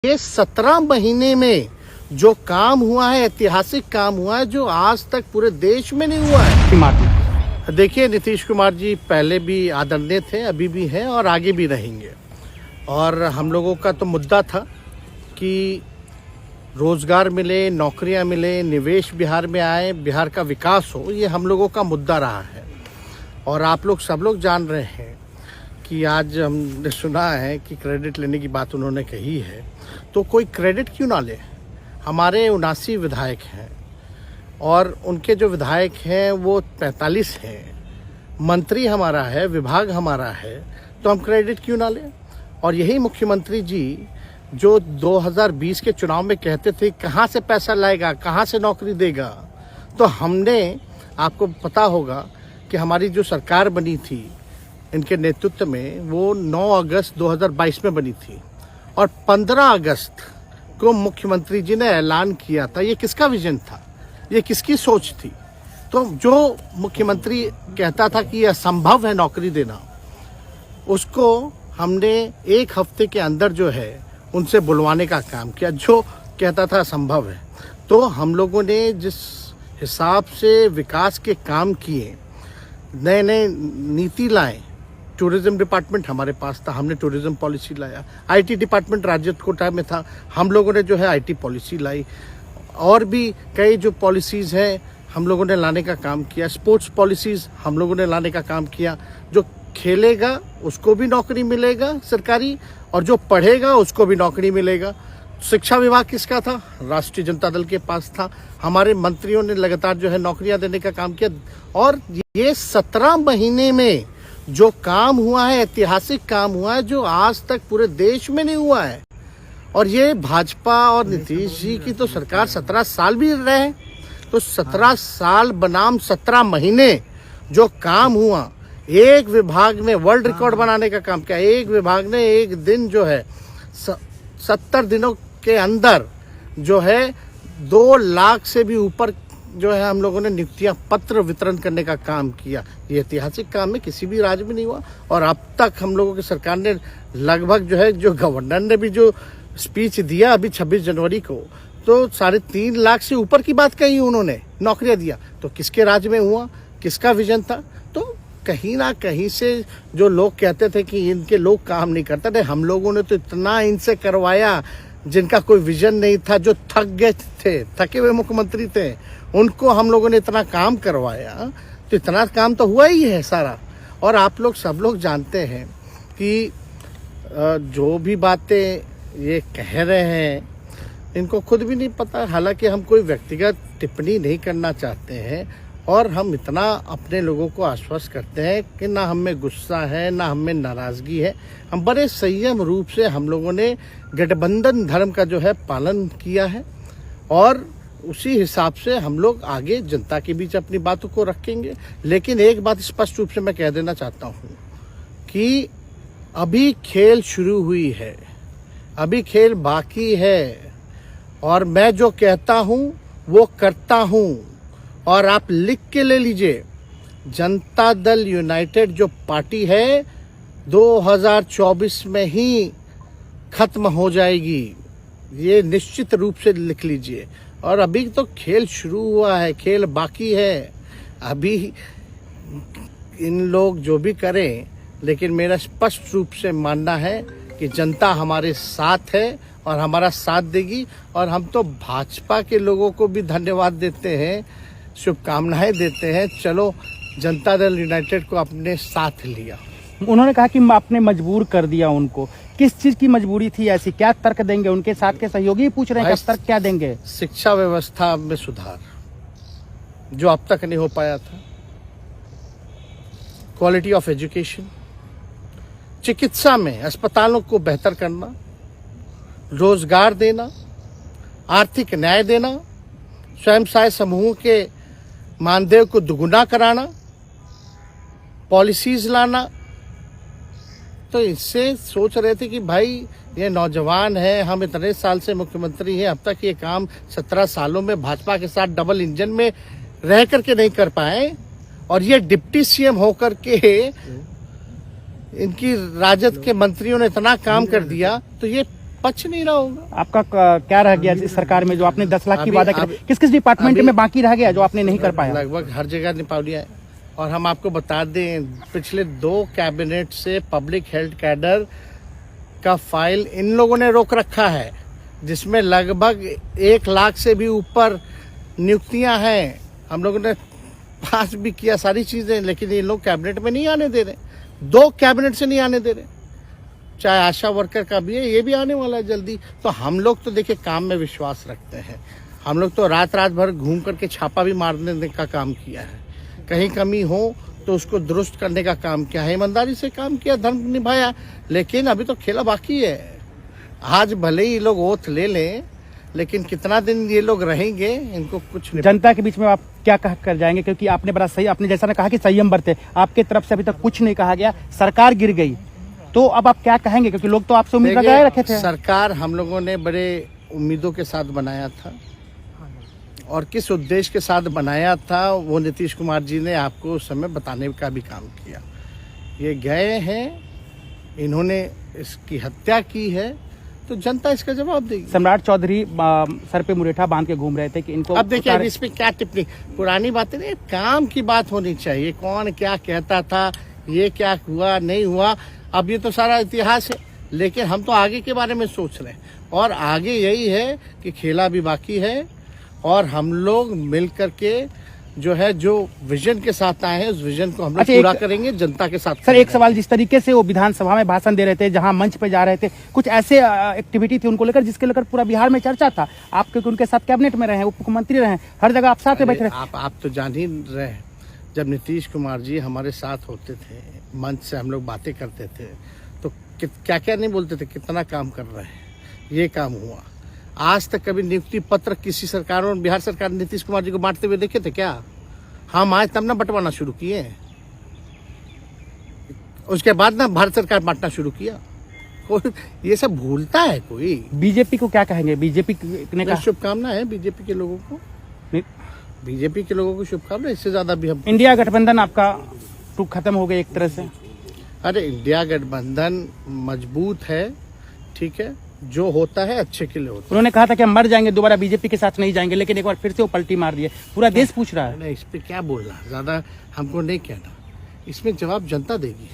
ये 17 महीने में जो काम हुआ है, ऐतिहासिक काम हुआ है, जो आज तक पूरे देश में नहीं हुआ है। देखिए, नीतीश कुमार जी पहले भी आदरणीय थे, अभी भी हैं और आगे भी रहेंगे। और हम लोगों का तो मुद्दा था कि रोजगार मिले, नौकरियां मिले, निवेश बिहार में आए, बिहार का विकास हो, ये हम लोगों का मुद्दा रहा है। और आप लोग सब लोग जान रहे हैं कि आज हमने सुना है कि क्रेडिट लेने की बात उन्होंने कही है, तो कोई क्रेडिट क्यों ना ले। हमारे 79 विधायक हैं और उनके जो विधायक हैं वो 45 हैं, मंत्री हमारा है, विभाग हमारा है, तो हम क्रेडिट क्यों ना लें। और यही मुख्यमंत्री जी जो 2020 के चुनाव में कहते थे कहाँ से पैसा लाएगा, कहाँ से नौकरी देगा, तो हमने, आपको पता होगा कि हमारी जो सरकार बनी थी इनके नेतृत्व में, वो 9 अगस्त 2022 में बनी थी और 15 अगस्त को मुख्यमंत्री जी ने ऐलान किया था। ये किसका विजन था, ये किसकी सोच थी। तो जो मुख्यमंत्री कहता था कि यह असंभव है नौकरी देना, उसको हमने एक हफ्ते के अंदर जो है उनसे बुलवाने का काम किया। जो कहता था असंभव है, तो हम लोगों ने जिस हिसाब से विकास के काम किए, नए नए नीति लाए, टूरिज्म डिपार्टमेंट हमारे पास था, हमने टूरिज्म पॉलिसी लाया। आईटी डिपार्टमेंट राज्य कोटा में था, हम लोगों ने जो है आईटी पॉलिसी लाई। और भी कई जो पॉलिसीज़ हैं हम लोगों ने लाने का काम किया। स्पोर्ट्स पॉलिसीज़ हम लोगों ने लाने का काम किया। जो खेलेगा उसको भी नौकरी मिलेगा सरकारी, और जो पढ़ेगा उसको भी नौकरी मिलेगा। शिक्षा विभाग किसका था, राष्ट्रीय जनता दल के पास था। हमारे मंत्रियों ने लगातार जो है नौकरियां देने का काम किया। और ये 17 महीने में जो काम हुआ है, ऐतिहासिक काम हुआ है, जो आज तक पूरे देश में नहीं हुआ है। और ये भाजपा और नीतीश जी की तो सरकार 17 साल भी रहे, तो 17 साल बनाम 17 महीने जो काम हुआ, एक विभाग ने वर्ल्ड रिकॉर्ड बनाने का काम किया। एक विभाग ने एक दिन जो है 70 दिनों के अंदर जो है 2 लाख से भी ऊपर जो है हम लोगों ने नियुक्तियां पत्र वितरण करने का काम किया। ये ऐतिहासिक काम है, किसी भी राज्य में नहीं हुआ। और अब तक हम लोगों की सरकार ने लगभग जो है, जो गवर्नर ने भी जो स्पीच दिया अभी 26 जनवरी को, तो 3.5 लाख से ऊपर की बात कही उन्होंने, नौकरियां दिया। तो किसके राज्य में हुआ, किसका विजन था। तो कहीं ना कहीं से जो लोग कहते थे कि इनके लोग काम नहीं करते थे, हम लोगों ने तो इतना इनसे करवाया जिनका कोई विजन नहीं था, जो थक गए थे, थके हुए मुख्यमंत्री थे, उनको हम लोगों ने इतना काम करवाया। तो इतना काम तो हुआ ही है सारा। और आप लोग सब लोग जानते हैं कि जो भी बातें ये कह रहे हैं इनको खुद भी नहीं पता। हालांकि हम कोई व्यक्तिगत टिप्पणी नहीं करना चाहते हैं, और हम इतना अपने लोगों को आश्वस्त करते हैं कि ना हम में गुस्सा है, ना हम में नाराज़गी है। हम बड़े संयम रूप से हम लोगों ने गठबंधन धर्म का जो है पालन किया है, और उसी हिसाब से हम लोग आगे जनता के बीच अपनी बातों को रखेंगे। लेकिन एक बात स्पष्ट रूप से मैं कह देना चाहता हूँ कि अभी खेल शुरू हुई है, अभी खेल बाकी है। और मैं जो कहता हूँ वो करता हूँ। और आप लिख के ले लीजिए, जनता दल यूनाइटेड जो पार्टी है 2024 में ही खत्म हो जाएगी, ये निश्चित रूप से लिख लीजिए। और अभी तो खेल शुरू हुआ है, खेल बाकी है। अभी इन लोग जो भी करें, लेकिन मेरा स्पष्ट रूप से मानना है कि जनता हमारे साथ है और हमारा साथ देगी। और हम तो भाजपा के लोगों को भी धन्यवाद देते हैं, शुभकामनाएं देते हैं। चलो, जनता दल यूनाइटेड को अपने साथ लिया। उन्होंने कहा कि आपने मजबूर कर दिया उनको। किस चीज की मजबूरी थी ऐसी, क्या तर्क देंगे? उनके साथ के सहयोगी पूछ रहे हैं, क्या तर्क क्या देंगे? शिक्षा व्यवस्था में सुधार जो अब तक नहीं हो पाया था, क्वालिटी ऑफ एजुकेशन, चिकित्सा में अस्पतालों को बेहतर करना, रोजगार देना, आर्थिक न्याय देना, स्वयं सहायता समूहों के मानदेय को दुगुना कराना, पॉलिसीज लाना। तो इससे सोच रहे थे कि भाई ये नौजवान है, हम इतने साल से मुख्यमंत्री हैं, अब तक ये काम 17 सालों में भाजपा के साथ डबल इंजन में रह करके नहीं कर पाए, और ये डिप्टी सीएम होकर के इनकी राजद के मंत्रियों ने इतना काम कर दिया। तो ये पच नहीं रहा होगा। आपका क्या रह गया इस सरकार में जो आपने 10 लाख की अभी- वादा किया, किस किस डिपार्टमेंट अभी- में बाकी रह गया जो आपने नहीं कर पाया? लगभग हर जगह निपा लिया है। और हम आपको बता दें, पिछले 2 कैबिनेट से पब्लिक हेल्थ कैडर का फाइल इन लोगों ने रोक रखा है, जिसमें लगभग 1 लाख से भी ऊपर नियुक्तियां हैं। हम लोगों ने पास भी किया सारी चीजें, लेकिन ये लोग कैबिनेट में नहीं आने दे रहे। 2 कैबिनेट से नहीं आने दे रहे। चाहे आशा वर्कर का भी है, ये भी आने वाला है जल्दी। तो हम लोग तो देखिए काम में विश्वास रखते हैं। हम लोग तो रात रात भर घूम करके छापा भी मारने का काम किया है। कहीं कमी हो तो उसको दुरुस्त करने का काम किया है, ईमानदारी से काम किया, धर्म निभाया। लेकिन अभी तो खेला बाकी है। आज भले ही लोग ओथ ले लें, लेकिन कितना दिन ये लोग रहेंगे, इनको कुछ नहीं। जनता के बीच में आप क्या कह कर जाएंगे? क्योंकि आपने बड़ा सही, आपने जैसा ने कहा कि संयम बरते, आपके तरफ से अभी तक कुछ नहीं कहा गया, सरकार गिर गई, तो अब आप क्या कहेंगे? क्योंकि लोग तो आपसे उम्मीद लगाए रखे थे। सरकार हम लोगों ने बड़े उम्मीदों के साथ बनाया था, और किस उद्देश्य के साथ बनाया था वो नीतीश कुमार जी ने आपको उस समय बताने का भी काम किया। ये गए हैं, इन्होंने इसकी हत्या की है, तो जनता इसका जवाब देगी। सम्राट चौधरी सर पे मुरेठा बांध के घूम रहे थे कि इनको अब देखिए, अब इस पे क्या टिप्पणी, पुरानी बातें नहीं, काम की बात होनी चाहिए। कौन क्या कहता था, ये क्या हुआ नहीं हुआ, अब ये तो सारा इतिहास है। लेकिन हम तो आगे के बारे में सोच रहे हैं, और आगे यही है कि खेला भी बाकी है, और हम लोग मिल करके जो है, जो विजन के साथ आए हैं, उस विजन को हम लोग पूरा करेंगे जनता के साथ। सर एक सवाल, जिस तरीके से वो विधानसभा में भाषण दे रहे थे, जहां मंच पे जा रहे थे, कुछ ऐसे एक्टिविटी थी उनको लेकर जिसके लेकर पूरा बिहार में चर्चा था। आप क्योंकि उनके साथ कैबिनेट में रहे हैं, उप मुख्यमंत्री रहे हैं, हर जगह आप साथ में बैठे रहे। आप तो जान ही रहे हैं, जब नीतीश कुमार जी हमारे साथ होते थे, मंच से हम लोग बातें करते थे, तो क्या क्या नहीं बोलते थे, कितना काम कर रहे हैं, ये काम हुआ। आज तक कभी नियुक्ति पत्र किसी सरकारों, बिहार सरकार ने नीतीश कुमार जी को बांटते हुए देखे थे क्या? हम आए तब ना बंटवाना शुरू किए, उसके बाद ना भारत सरकार बांटना शुरू किया। कोई ये सब भूलता है कोई? बीजेपी को क्या कहेंगे? बीजेपी ने कहा शुभकामना है बीजेपी के लोगों को, बीजेपी के लोगों को शुभकामना। इससे ज्यादा भी हम, इंडिया गठबंधन आपका टूक खत्म हो गया एक तरह से। अरे इंडिया गठबंधन मजबूत है, ठीक है, जो होता है अच्छे के लिए होता है। उन्होंने कहा था कि हम मर जाएंगे, दोबारा बीजेपी के साथ नहीं जाएंगे, लेकिन एक बार फिर से वो पलटी मार दिए। पूरा देश पूछ रहा है। नहीं, इस पे क्या बोलना, ज्यादा हमको नहीं कहना, इसमें जवाब जनता देगी।